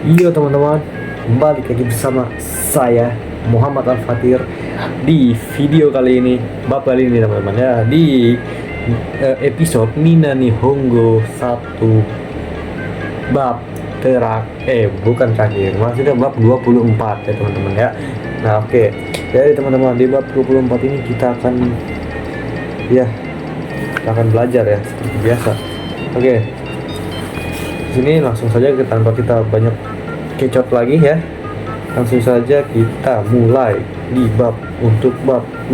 Iya teman-teman, balik lagi bersama saya Muhammad Al-Fatir di video kali ini, bab kali ini teman-teman ya, di episode Nina Nihongo 1 bab bukan terakhir, maksudnya bab 24 ya teman-teman ya. Nah oke, jadi teman-teman di bab 24 ini kita akan belajar ya seperti biasa. Oke, sini langsung saja tanpa kita banyak kecot lagi ya, langsung saja kita mulai di bab 24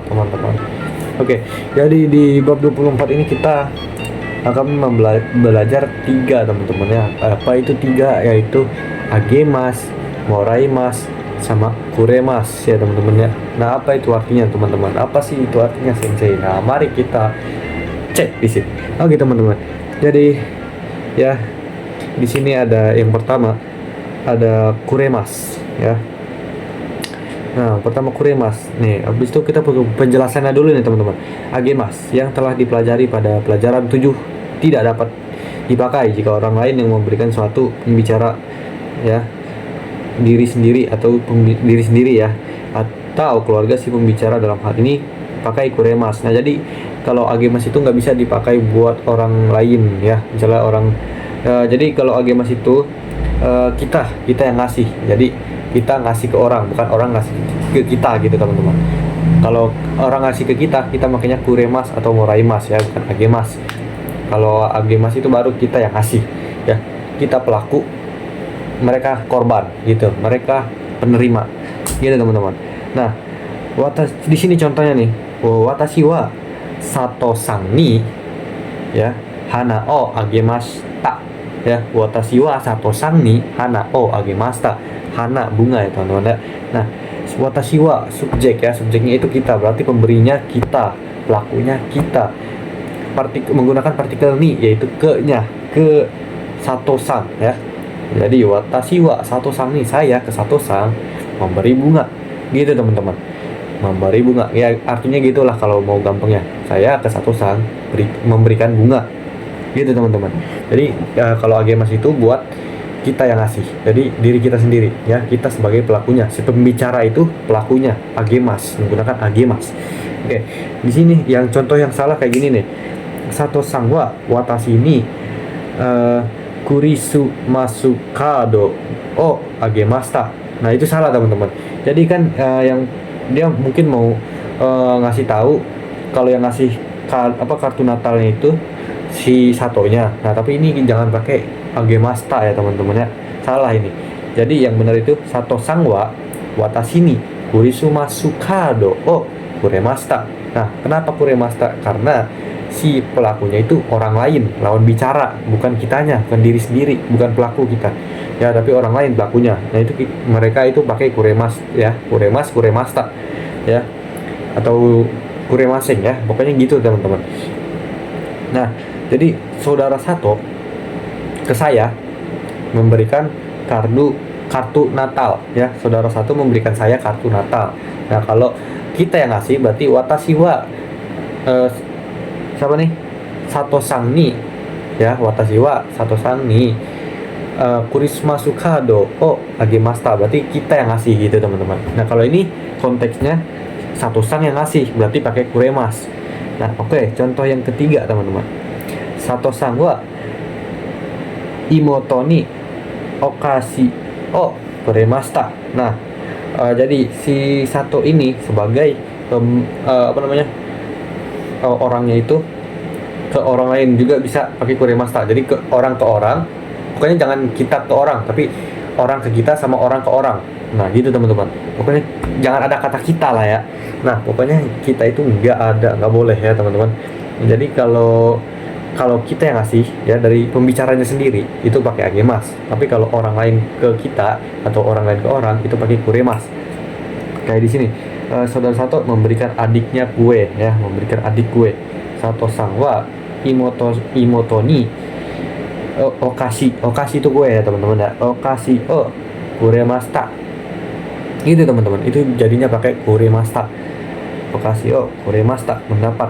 teman-teman. Oke, jadi di bab 24 ini kita akan belajar 3 teman-teman ya. Apa itu 3? Yaitu agemas, moraimas, sama kuremas ya teman-teman ya. Nah apa itu artinya teman-teman? Apa sih itu artinya sensei? Nah mari kita cek di sini. Oke teman-teman, jadi ya di sini ada yang pertama, ada kuremas ya. Nah pertama kuremas nih, habis itu kita perlu penjelasannya dulu nih teman-teman. Agemas yang telah dipelajari pada pelajaran 7 tidak dapat dipakai jika orang lain yang memberikan suatu pembicara ya, diri sendiri atau diri sendiri ya, atau keluarga si pembicara dalam hal ini pakai kuremas. Nah jadi kalau agemas itu nggak bisa dipakai buat orang lain ya, misalnya orang jadi kalau agemas itu kita yang ngasih, jadi kita ngasih ke orang, bukan orang ngasih ke kita gitu teman-teman. Kalau orang ngasih ke kita makanya kuremas atau moraimas ya, bukan agemas. Kalau agemas itu baru kita yang ngasih ya, kita pelaku, mereka korban gitu, mereka penerima gitu teman-teman. Nah di sini contohnya nih, watashi wa sato sang ni ya hana o agemashita ya, watashi wa sato sang ni hana o agemashita. Hana bunga ya teman-teman ya. Nah watashi wa subjek ya, subjeknya itu kita, berarti pemberinya kita, pelakunya kita. Menggunakan partikel ni yaitu ke-nya, ke sato sang ya. Jadi watashi wa sato sang ni, saya ke sato sang memberi bunga gitu teman-teman. Memberi bunga ya, artinya gitulah kalau mau gampangnya, saya ke sato sang memberikan bunga gitu teman-teman. Jadi kalau agemas itu buat kita yang ngasih, jadi diri kita sendiri ya, kita sebagai pelakunya, si pembicara itu pelakunya, agemas, menggunakan agemas. Oke, di sini yang contoh yang salah kayak gini nih, sato sang wa watashi ni kurisu masukado o agemasta. Nah itu salah teman-teman. Jadi kan yang dia mungkin mau ngasih tahu kalau yang ngasih kartu Natalnya itu si satonya. Nah tapi ini jangan pakai agemasta ya teman-teman ya, salah ini. Jadi yang benar itu sato sang wa watashi ni kurisu masukado o kuremasta. Nah kenapa kuremasta? Karena si pelakunya itu orang lain, lawan bicara, bukan kitanya, bukan diri sendiri, bukan pelaku kita ya, tapi orang lain pelakunya. Nah itu mereka itu pakai kuremas ya, kuremasta ya, atau kuremaseng ya, pokoknya gitu teman-teman. Nah jadi saudara Sato ke saya memberikan kartu Natal ya, saudara Sato memberikan saya kartu Natal. Nah kalau kita yang ngasih berarti watashi wa siapa nih, sato sang ni ya, watashi wa sato sang ni kurisu masukado o agemasta, berarti kita yang ngasih gitu teman-teman. Nah kalau ini konteksnya sato sang yang ngasih, berarti pakai kuremas. Nah oke, contoh yang ketiga teman-teman, sato sang wa imoto ni okashi o kuremasta. Nah jadi si Sato ini sebagai orangnya itu ke orang lain juga bisa pakai kuremasta. Jadi ke orang, pokoknya jangan kita ke orang, tapi orang ke kita sama orang ke orang. Nah gitu teman-teman, pokoknya jangan ada kata kita lah ya. Nah pokoknya kita itu nggak boleh ya teman-teman. Jadi kalau kita yang ngasih ya, dari pembicaranya sendiri itu pakai agemas, tapi kalau orang lain ke kita atau orang lain ke orang itu pakai kuremas. Kayak di sini saudara Sato memberikan adiknya kue ya, memberikan adik kue. Sato sang wa imoto ni okashi itu kue ya teman-teman ya, okashi o kuremasta gitu teman-teman, itu jadinya pakai kuremasta. Okashi o kuremasta, mendapat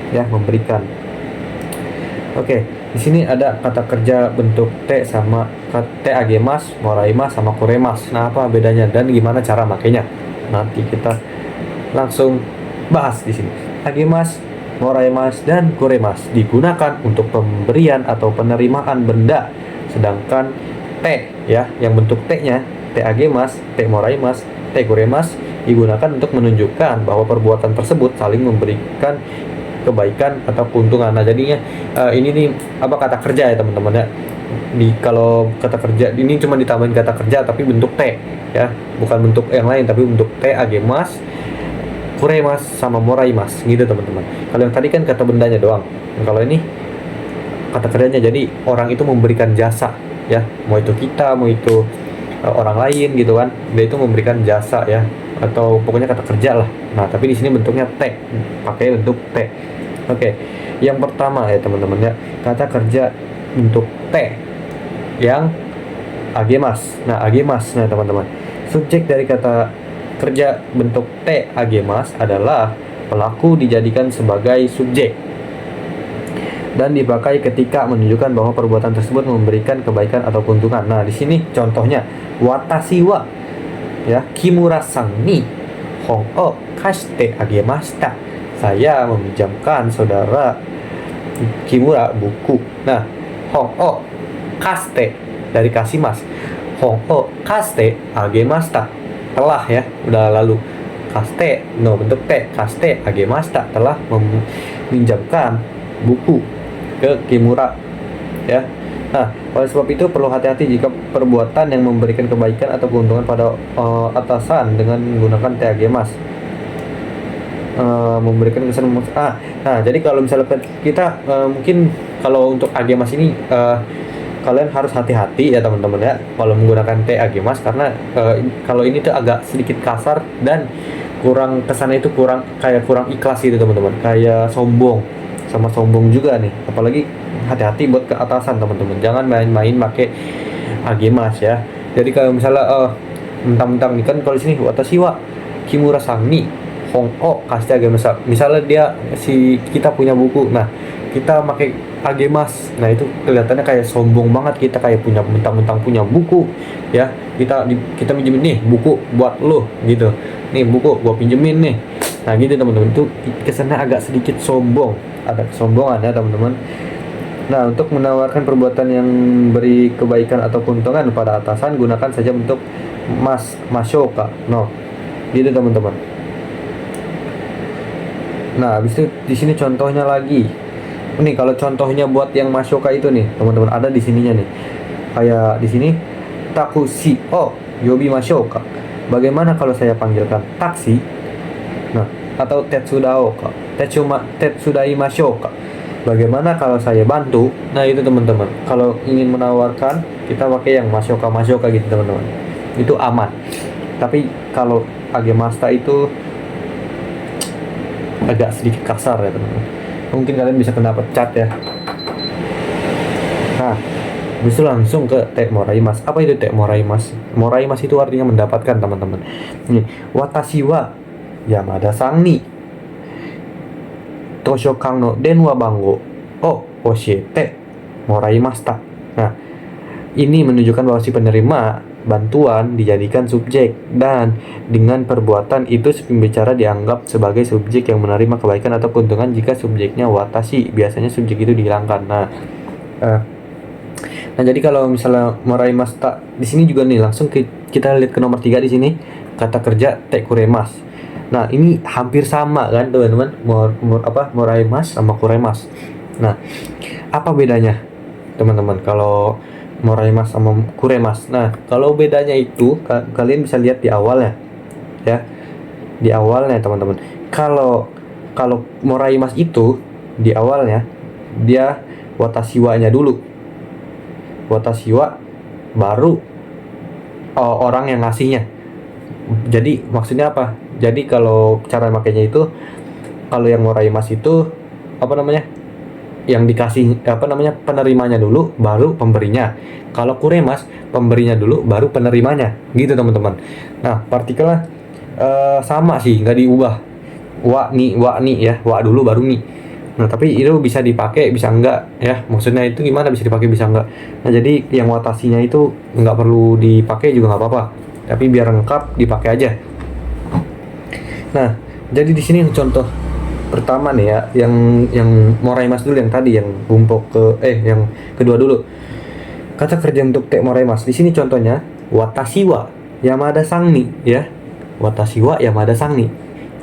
ya, memberikan. Oke, Di sini ada kata kerja bentuk T sama T agemas, moraimas sama kuremas. Nah, apa bedanya dan gimana cara makainya? Nanti kita langsung bahas di sini. Agemas, moraimas dan kuremas digunakan untuk pemberian atau penerimaan benda. Sedangkan T ya, yang bentuk T-nya, T agemas, T moraimas, T kuremas digunakan untuk menunjukkan bahwa perbuatan tersebut saling memberikan kebaikan atau keuntungan. Nah, jadinya ini nih apa kata kerja ya teman-teman ya. Kalau kata kerja ini cuma ditambahin kata kerja tapi bentuk T ya, bukan bentuk yang lain tapi bentuk T agemas, kuremas sama moraimas gitu teman-teman. Kalau yang tadi kan kata bendanya doang. Kalau ini kata kerjanya, jadi orang itu memberikan jasa ya, mau itu kita, mau itu orang lain gitu kan, dia itu memberikan jasa ya, atau pokoknya kata kerja lah. Nah, tapi di sini bentuknya T, pakai bentuk T. Oke, yang pertama ya teman-teman ya, kata kerja bentuk T yang agemas. Nah, agemas, nah teman-teman, subjek dari kata kerja bentuk T agemas adalah pelaku dijadikan sebagai subjek dan dipakai ketika menunjukkan bahwa perbuatan tersebut memberikan kebaikan atau keuntungan. Nah, di sini contohnya watashi wa ya kimura san ni hon o kashite agemashita. Saya meminjamkan saudara Kimura buku. Nah, hon o kashite dari kasih mas. Hon o kashite agemashita. Telah ya, udah lalu. Kashite no bentuk T, kashite agemashita, telah meminjamkan buku ke Kimura ya. Nah, oleh sebab itu perlu hati-hati jika perbuatan yang memberikan kebaikan atau keuntungan pada atasan dengan menggunakan T agemas. Memberikan kesan nah, jadi kalau misalnya kita mungkin kalau untuk agemas ini kalian harus hati-hati ya teman-teman ya kalau menggunakan T agemas, karena kalau ini tuh agak sedikit kasar dan kurang, kesannya itu kurang ikhlas gitu teman-teman, kayak sombong, sama sombong juga nih. Apalagi hati-hati buat ke atasan teman-teman, jangan main-main pakai agemas ya. Jadi kalau misalnya mentang-mentang nih kan, kalau sini watashi wa kimura san ni hon o kashite agemashita, misalnya dia kita punya buku, nah kita pakai agemas, nah itu kelihatannya kayak sombong banget, kita kayak punya, mentang-mentang punya buku ya, kita minjemin nih buku buat lo gitu, nih buku gua pinjemin nih. Nah gitu teman-teman, itu kesannya agak sedikit sombong, ada kesombongan ya teman-teman. Nah, untuk menawarkan perbuatan yang beri kebaikan atau keuntungan pada atasan, gunakan saja bentuk mashoka no gitu teman-teman. Nah, habis itu di sini contohnya lagi. Nih kalau contohnya buat yang mashoka itu nih, teman-teman, ada di sininya nih. Kayak di sini takushi o yobi mashoka. Bagaimana kalau saya panggilkan taksi? Nah, atau tetsudao ka. Tetsudai mashoka. Bagaimana kalau saya bantu? Nah, itu teman-teman. Kalau ingin menawarkan, kita pakai yang mashoka gitu teman-teman. Itu aman. Tapi kalau agemashita itu agak sedikit kasar ya teman-teman. Mungkin kalian bisa kena pecat ya. Nah, bisa langsung ke T moraimas. Apa itu T moraimas? Moraimas itu artinya mendapatkan teman-teman. Ini watashi wa Yamada san ni toshokan no denwa bango o oshiete moraimashita. Nah, ini menunjukkan bahwa si penerima bantuan dijadikan subjek, dan dengan perbuatan itu si pembicara dianggap sebagai subjek yang menerima kebaikan atau keuntungan jika subjeknya watashi. Biasanya subjek itu dihilangkan. Nah, jadi kalau misalnya moraimashita di sini juga nih, langsung kita lihat ke nomor 3 di sini, kata kerja T kuremas. Nah, ini hampir sama kan teman-teman, moraimas sama kuremas. Nah, apa bedanya teman-teman kalau moraimas sama kuremas? Nah, kalau bedanya itu kalian bisa lihat di awalnya ya, di awalnya teman-teman. Kalau moraimas itu di awalnya dia watashi wa-nya dulu, watashi wa baru orang yang ngasihnya. Jadi maksudnya apa? Jadi kalau cara makainya itu, kalau yang moraimas itu yang dikasih penerimanya dulu baru pemberinya. Kalau kuremas, pemberinya dulu baru penerimanya gitu teman-teman. Nah, partikelnya sama sih, nggak diubah. Wa ni ya, wa dulu baru ni. Nah, tapi itu bisa dipakai, bisa enggak ya. Maksudnya itu gimana bisa dipakai, bisa enggak. Nah, jadi yang watasinya itu enggak perlu dipakai juga nggak apa-apa. Tapi biar lengkap dipakai aja. Nah, jadi di sini contoh pertama nih ya, yang Moraimas dulu, yang tadi yang bumpok yang kedua dulu. Kata kerja untuk te Moraimas. Di sini contohnya watashi wa Yamada Sangni ya. Watashi wa Yamada Sangni.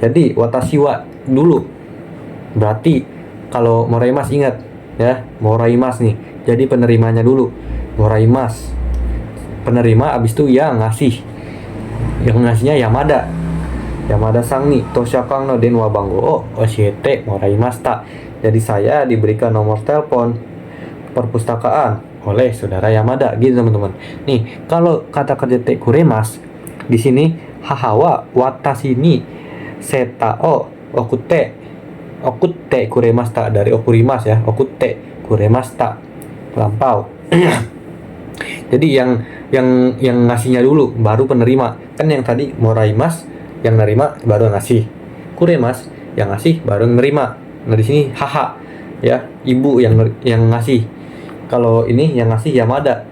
Jadi watashi wa dulu. Berarti kalau Moraimas ingat ya, Moraimas nih. Jadi penerimanya dulu. Moraimas. Penerima abis itu ya ngasih. Yang ngasihnya Yamada. Yamada Sangni Toshakang no denwa bango o oshiete moraimashita. Jadi saya diberikan nomor telepon perpustakaan oleh saudara Yamada gitu teman-teman. Nih, kalau kata kerja te kuremas di sini hahawa watashi ni seta o okute kuremashita, dari okurimas ya, okute kuremashita, lampau. Jadi yang ngasihnya dulu baru penerima. Kan yang tadi moraimas yang nerima baru ngasih. Kuremas yang ngasih baru nerima. Nah, di sini haha ya, ibu yang ngasih. Kalau ini yang ngasih Yamada.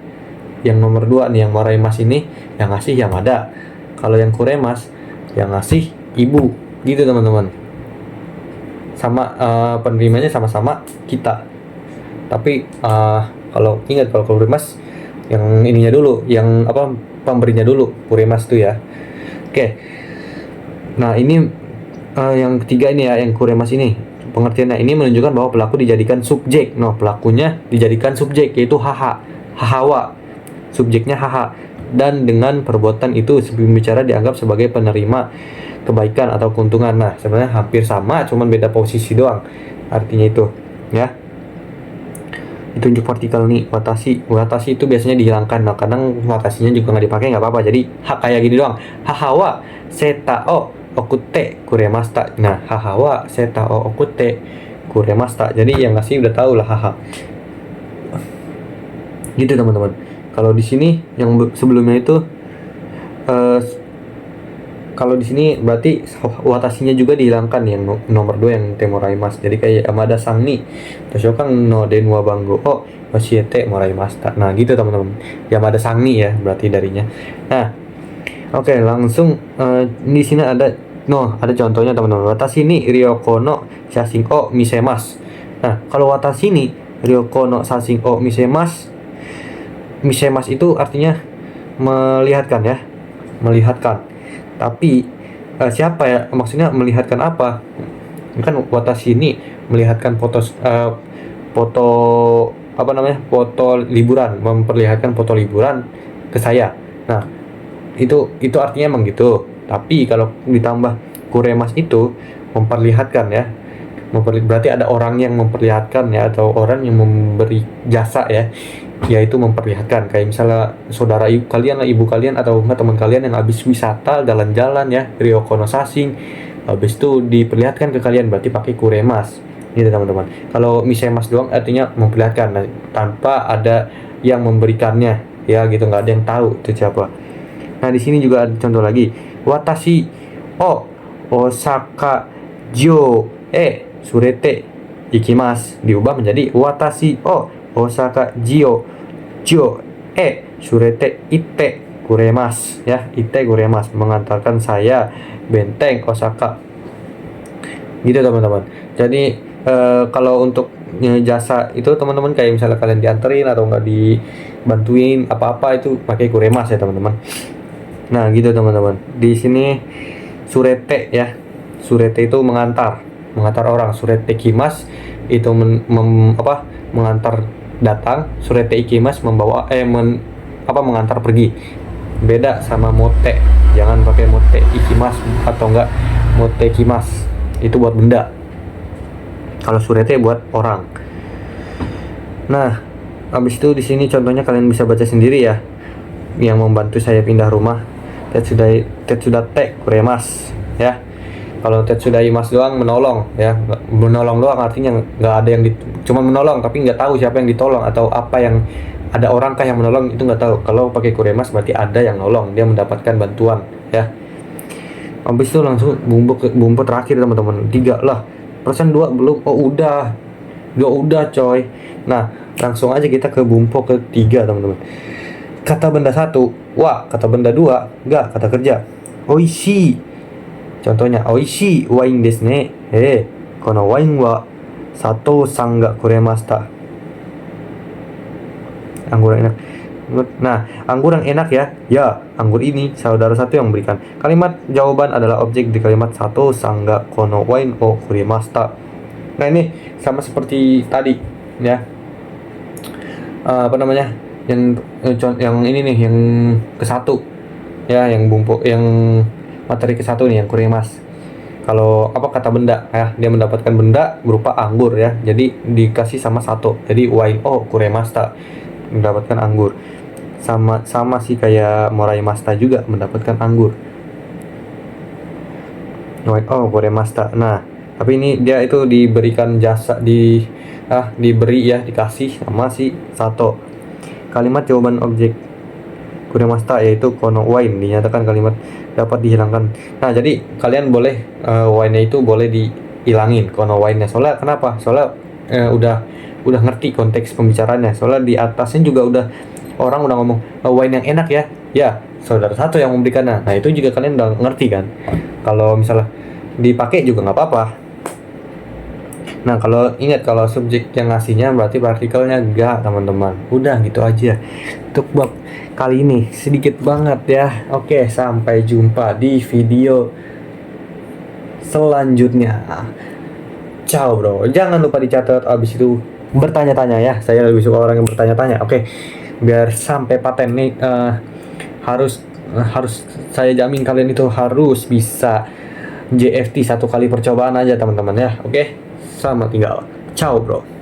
Yang nomor 2 nih, yang Moraimas ini yang ngasih Yamada. Kalau yang Kuremas yang ngasih ibu. Gitu teman-teman. Sama penerimanya sama-sama kita. Tapi kalau ingat, kalau Kuremas yang ininya dulu, yang pemberinya dulu, Kuremas tuh ya. Oke. Nah, ini yang ketiga ini ya, yang kuremas ini. Pengertiannya ini menunjukkan bahwa pelaku dijadikan subjek. Nah, pelakunya dijadikan subjek, yaitu hahawa. Subjeknya haha. Dan dengan perbuatan itu sebelum bicara dianggap sebagai penerima kebaikan atau keuntungan. Nah, sebenarnya hampir sama, cuman beda posisi doang. Artinya itu, ya. Ditunjuk partikel nih, watashi itu biasanya dihilangkan. Nah, kadang watasinya juga nggak dipakai, nggak apa-apa. Jadi kayak gini doang. Hahawa seta o okute kuremashita. Nah, hahawa seta o okute kuremashita. Jadi yang ngasih udah tahu lah haha. Gitu teman-teman. Kalau di sini yang sebelumnya itu kalau di sini berarti watashinya juga dihilangkan, yang nomor 2 yang te moraimasu. Jadi kayak Yamada Sangni Toshokang no denwa bango o oshiete moraimashita. Nah, gitu teman-teman. Yamada Sangni ya berarti darinya. Nah, oke, langsung di sini ada contohnya teman-teman. Watashi ni ryoko no shashin o misemasu. Nah, kalau watashi ni ryoko no shashin o misemasu. Misemasu itu artinya melihatkan ya. Melihatkan. Tapi siapa ya? Maksudnya melihatkan apa? Kan watashi ini melihatkan foto foto liburan, memperlihatkan foto liburan ke saya. Nah, itu artinya emang gitu. Tapi kalau ditambah kuremas itu memperlihatkan ya. Berarti ada orang yang memperlihatkan ya, atau orang yang memberi jasa ya, yaitu memperlihatkan. Kayak misalnya saudara ibu kalian lah, ibu kalian atau enggak teman kalian yang habis wisata jalan-jalan ya, ryoko no shashin, habis itu diperlihatkan ke kalian, berarti pakai kuremas gitu teman-teman. Kalau misemasu doang artinya memperlihatkan, nah, tanpa ada yang memberikannya ya gitu, nggak ada yang tahu itu siapa. Nah, di sini juga ada contoh lagi. Watashi o Osaka jo surete ikimasu, diubah menjadi watashi o Osaka jo surete ite kuremasu ya, ite kuremasu, mengantarkan saya benteng Osaka. Gitu teman-teman. Jadi kalau untuk jasa itu teman-teman, kayak misalnya kalian dianterin atau nggak dibantuin apa-apa, itu pakai kuremas ya teman-teman. Nah, gitu teman-teman. Di sini surete ya. Surete itu mengantar orang. Surete kimas itu mengantar datang. Surete ikimas membawa mengantar pergi. Beda sama mote. Jangan pakai mote ikimas atau enggak mote kimas. Itu buat benda. Kalau surete buat orang. Nah, habis itu di sini contohnya kalian bisa baca sendiri ya. Yang membantu saya pindah rumah. Tetsudate kuremasu ya. Kalau tetsudaimasu doang menolong ya. Menolong doang artinya nggak ada yang cuma menolong, tapi nggak tahu siapa yang ditolong atau apa yang ada orangkah yang menolong, itu nggak tahu. Kalau pakai kuremas berarti ada yang nolong, dia mendapatkan bantuan ya. Habis itu langsung bumbu terakhir teman-teman, 3 lah. 100% dua belum. Oh udah, udah coy. Nah langsung aja kita ke bumpo ketiga teman-teman. Kata benda satu, wah. Kata benda dua, enggak. Kata kerja, oishi. Contohnya, oishi wain desu ne. Kono wain wa sato san ga kuremashita. Anggur enak. Nah, anggur yang enak ya. Ya, anggur ini saudara satu yang memberikan. Kalimat jawaban adalah objek di kalimat satu sangga kono wain o kurimasta. Nah, ini sama seperti tadi ya. Apa namanya? Yang ini nih, yang ke satu. Ya, yang bumpo yang materi ke satu nih, yang kurimas. Kalau apa kata benda ya, dia mendapatkan benda berupa anggur ya. Jadi dikasih sama satu. Jadi wain o kuremasta, mendapatkan anggur. Sama sih kayak Morai Masta juga mendapatkan anggur. Oh, Kuremasta. Nah, tapi ini dia itu diberikan jasa diberi ya, dikasih sama si Sato. Kalimat jawaban objek Kuremasta yaitu kono wine, dinyatakan kalimat dapat dihilangkan. Nah, jadi kalian boleh wine-nya itu boleh dihilangin kono wine-nya. Soalnya kenapa? Soalnya udah ngerti konteks pembicaranya. Soalnya di atasnya juga orang udah ngomong wine yang enak ya. Ya, saudara satu yang memberikannya. Nah, itu juga kalian udah ngerti kan. Kalau misalnya dipakai juga nggak apa-apa. Nah, kalau ingat kalau subjek yang ngasihnya berarti partikelnya enggak, teman-teman. Udah gitu aja. Untuk bab kali ini sedikit banget ya. Oke, sampai jumpa di video selanjutnya. Ciao, bro. Jangan lupa dicatat, abis itu bertanya-tanya ya. Saya lebih suka orang yang bertanya-tanya. Oke. Biar sampai paten nih harus saya jamin kalian itu harus bisa JFT 1 kali percobaan aja teman-teman ya. Oke, selamat tinggal. Ciao bro.